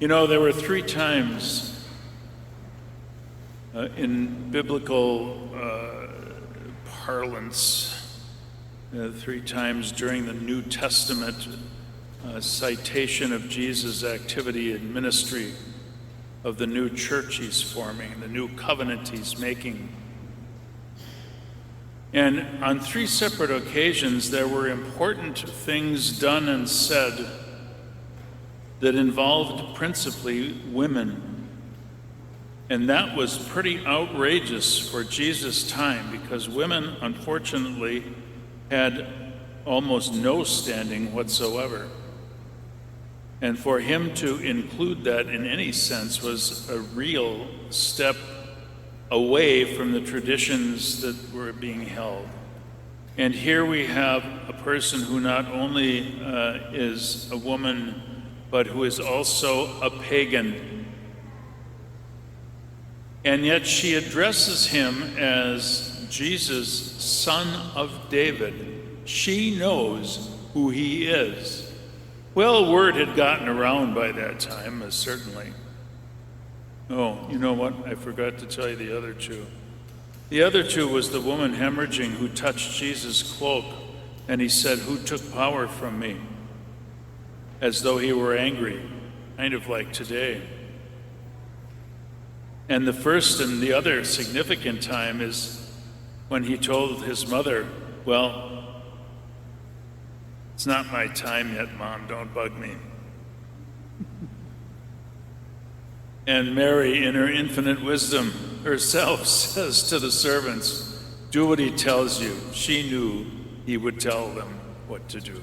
You know, there were three times in biblical parlance, three times during the New Testament citation of Jesus' activity and ministry, of the new church he's forming, the new covenant he's making. And on three separate occasions, there were important things done and said that involved principally women. And that was pretty outrageous for Jesus' time, because women, unfortunately, had almost no standing whatsoever. And for him to include that in any sense was a real step away from the traditions that were being held. And here we have a person who not only is a woman, but who is also a pagan. And yet she addresses him as Jesus, son of David. She knows who he is. Well, word had gotten around by that time, certainly. Oh, you know what? I forgot to tell you the other two. The other two was the woman hemorrhaging who touched Jesus' cloak, and he said, "Who took power from me?" As though he were angry, kind of like today. And the first and the other significant time is when he told his mother, "Well, it's not my time yet, Mom, don't bug me." And Mary, in her infinite wisdom herself, says to the servants, "Do what he tells you." She knew he would tell them what to do.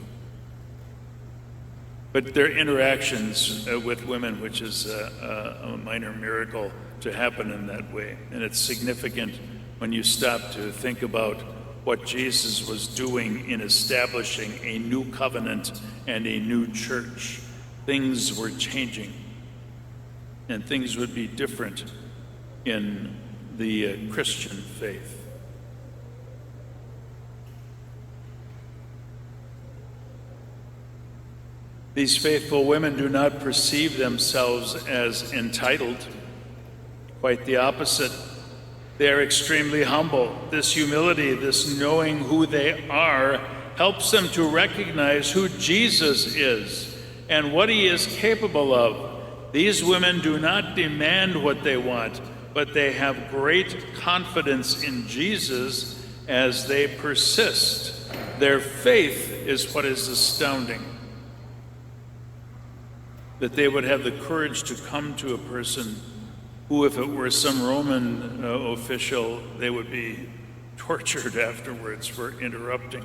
But their interactions with women, which is a minor miracle to happen in that way. And it's significant when you stop to think about what Jesus was doing in establishing a new covenant and a new church. Things were changing, and things would be different in the Christian faith. These faithful women do not perceive themselves as entitled. Quite the opposite. They are extremely humble. This humility, this knowing who they are, helps them to recognize who Jesus is and what he is capable of. These women do not demand what they want, but they have great confidence in Jesus as they persist. Their faith is what is astounding. That they would have the courage to come to a person who, if it were some Roman official, they would be tortured afterwards for interrupting.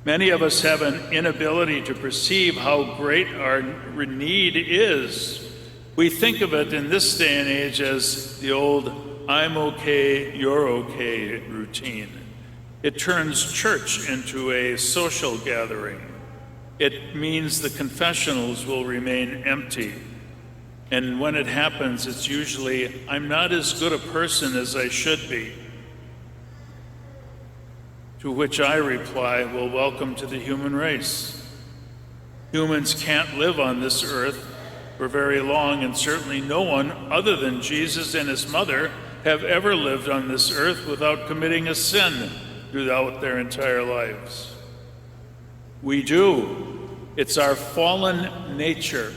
Many of us have an inability to perceive how great our need is. We think of it in this day and age as the old "I'm okay, you're okay" routine. It turns church into a social gathering. It means the confessionals will remain empty. And when it happens, it's usually, "I'm not as good a person as I should be." To which I reply, "Well, welcome to the human race." Humans can't live on this earth for very long, and certainly no one other than Jesus and his mother have ever lived on this earth without committing a sin throughout their entire lives. We do. It's our fallen nature.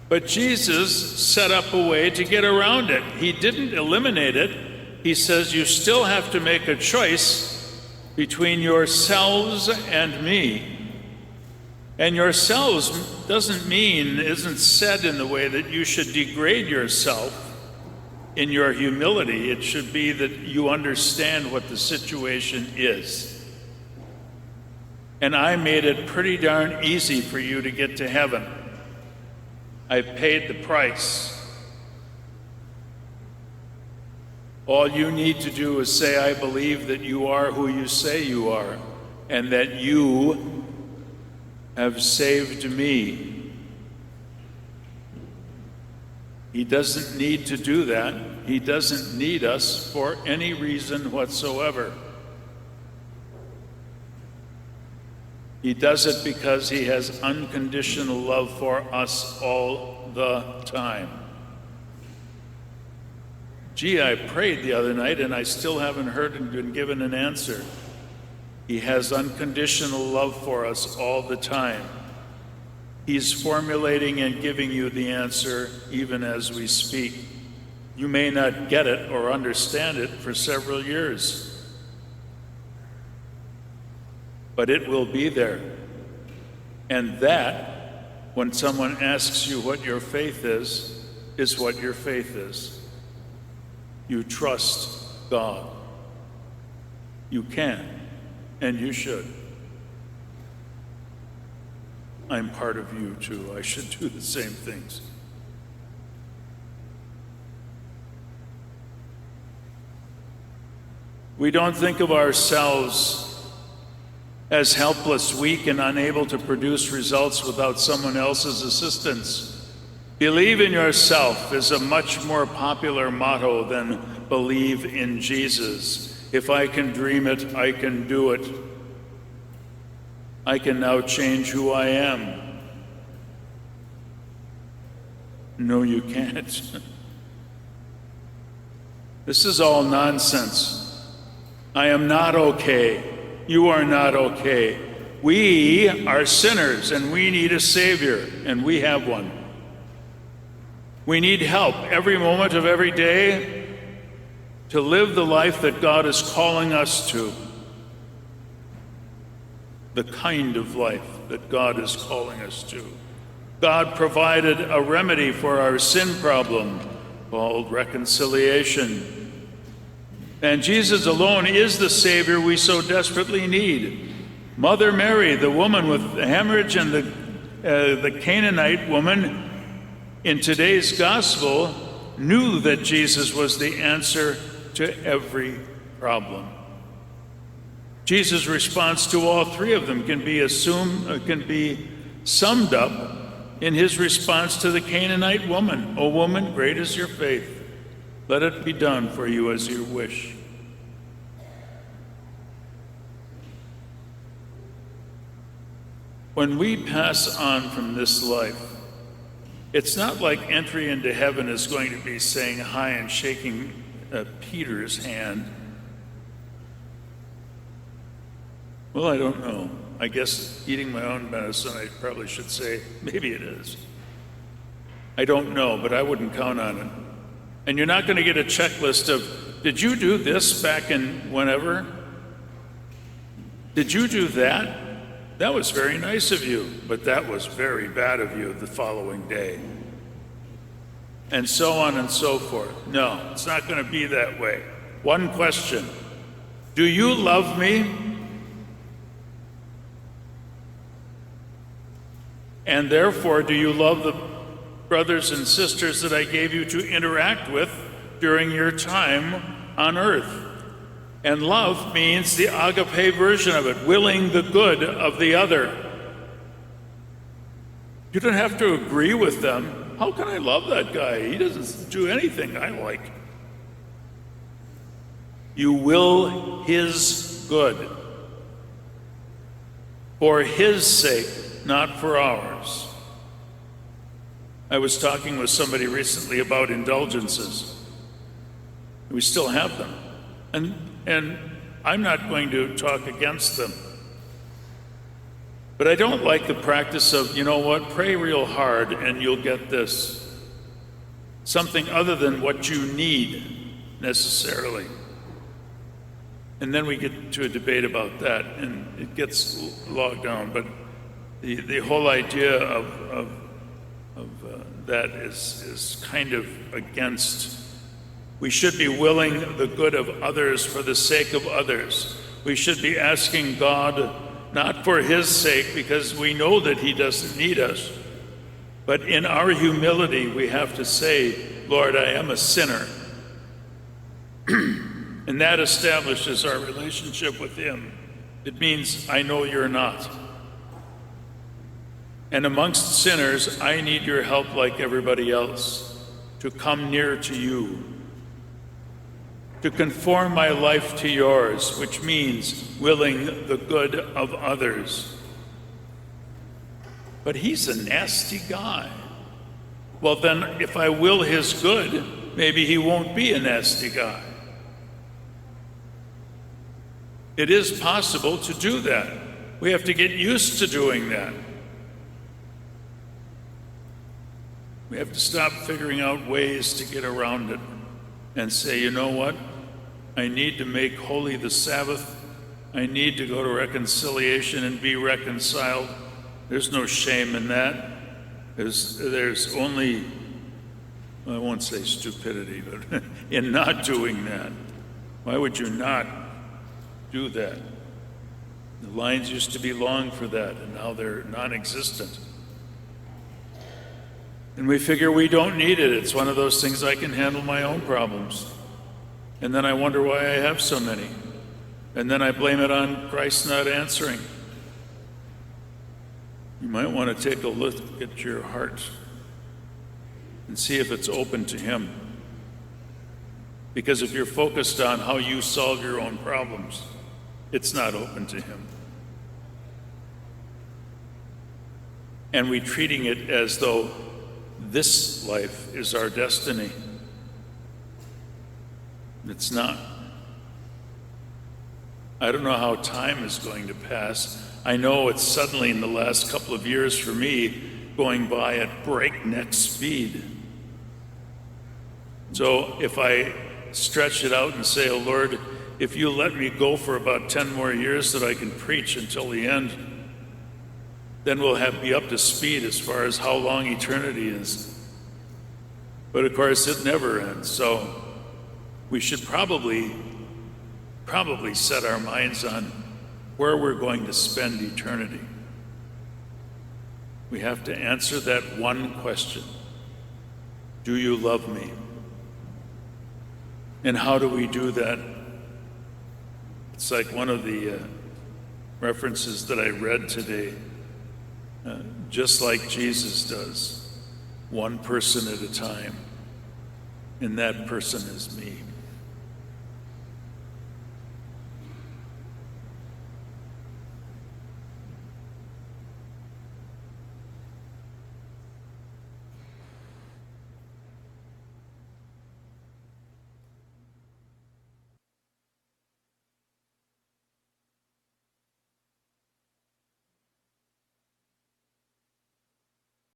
But Jesus set up a way to get around it. He didn't eliminate it. He says you still have to make a choice between yourselves and me. And yourselves isn't said in the way that you should degrade yourself in your humility. It should be that you understand what the situation is. And I made it pretty darn easy for you to get to heaven. I paid the price. All you need to do is say, "I believe that you are who you say you are, and that you have saved me." He doesn't need to do that. He doesn't need us for any reason whatsoever. He does it because he has unconditional love for us all the time. Gee, I prayed the other night and I still haven't heard and been given an answer. He has unconditional love for us all the time. He's formulating and giving you the answer even as we speak. You may not get it or understand it for several years, but it will be there. And that, when someone asks you what your faith is what your faith is. You trust God. You can, and you should. I'm part of you too. I should do the same things. We don't think of ourselves as helpless, weak, and unable to produce results without someone else's assistance. Believe in yourself is a much more popular motto than believe in Jesus. If I can dream it, I can do it. I can now change who I am. No, you can't. This is all nonsense. I am not okay. You are not okay. We are sinners and we need a Savior, and we have one. We need help every moment of every day to live the life that God is calling us to. The kind of life that God is calling us to. God provided a remedy for our sin problem called reconciliation. And Jesus alone is the Savior we so desperately need. Mother Mary, the woman with the hemorrhage, and the Canaanite woman in today's gospel knew that Jesus was the answer to every problem. Jesus' response to all three of them can be summed up in his response to the Canaanite woman. O woman, great is your faith. Let it be done for you as you wish. When we pass on from this life, it's not like entry into heaven is going to be saying hi and shaking Peter's hand. Well, I don't know. I guess eating my own medicine, I probably should say, maybe it is. I don't know, but I wouldn't count on it. And you're not going to get a checklist of, did you do this back in whenever? Did you do that? That was very nice of you, but that was very bad of you the following day. And so on and so forth. No, it's not going to be that way. One question: do you love me? And therefore, do you love the brothers and sisters that I gave you to interact with during your time on earth? And love means the agape version of it, willing the good of the other. You don't have to agree with them. How can I love that guy? He doesn't do anything I like. You will his good. For his sake, not for ours. I was talking with somebody recently about indulgences. We still have them. And I'm not going to talk against them. But I don't like the practice of, you know what, pray real hard and you'll get this. Something other than what you need necessarily. And then we get to a debate about that and it gets logged down. But the whole idea of that is kind of against. We should be willing the good of others for the sake of others. We should be asking God not for his sake, because we know that he doesn't need us, but in our humility we have to say, Lord, I am a sinner. And that establishes our relationship with him. It means I know you're not. And amongst sinners, I need your help like everybody else to come near to you, to conform my life to yours, which means willing the good of others. but he's a nasty guy. Well, then if I will his good, maybe he won't be a nasty guy. It is possible to do that. We have to get used to doing that. We have to stop figuring out ways to get around it and say, you know what? I need to make holy the Sabbath. I need to go to reconciliation and be reconciled. There's no shame in that. There's only, I won't say stupidity, but in not doing that. Why would you not do that? The lines used to be long for that, and now they're non-existent. And we figure we don't need it. It's one of those things, I can handle my own problems. And then I wonder why I have so many. And then I blame it on Christ not answering. You might want to take a look at your heart and see if it's open to Him. Because if you're focused on how you solve your own problems, it's not open to Him. And we're treating it as though this life is our destiny. It's not. I don't know how time is going to pass. I know it's suddenly in the last couple of years for me going by at breakneck speed. So if I stretch it out and say, oh Lord, if you let me go for about 10 more years that I can preach until the end, then we'll be up to speed as far as how long eternity is. But of course, it never ends. So we should probably set our minds on where we're going to spend eternity. We have to answer that one question. Do you love me? And how do we do that? It's like one of the references that I read today. Just like Jesus does, one person at a time, and that person is me.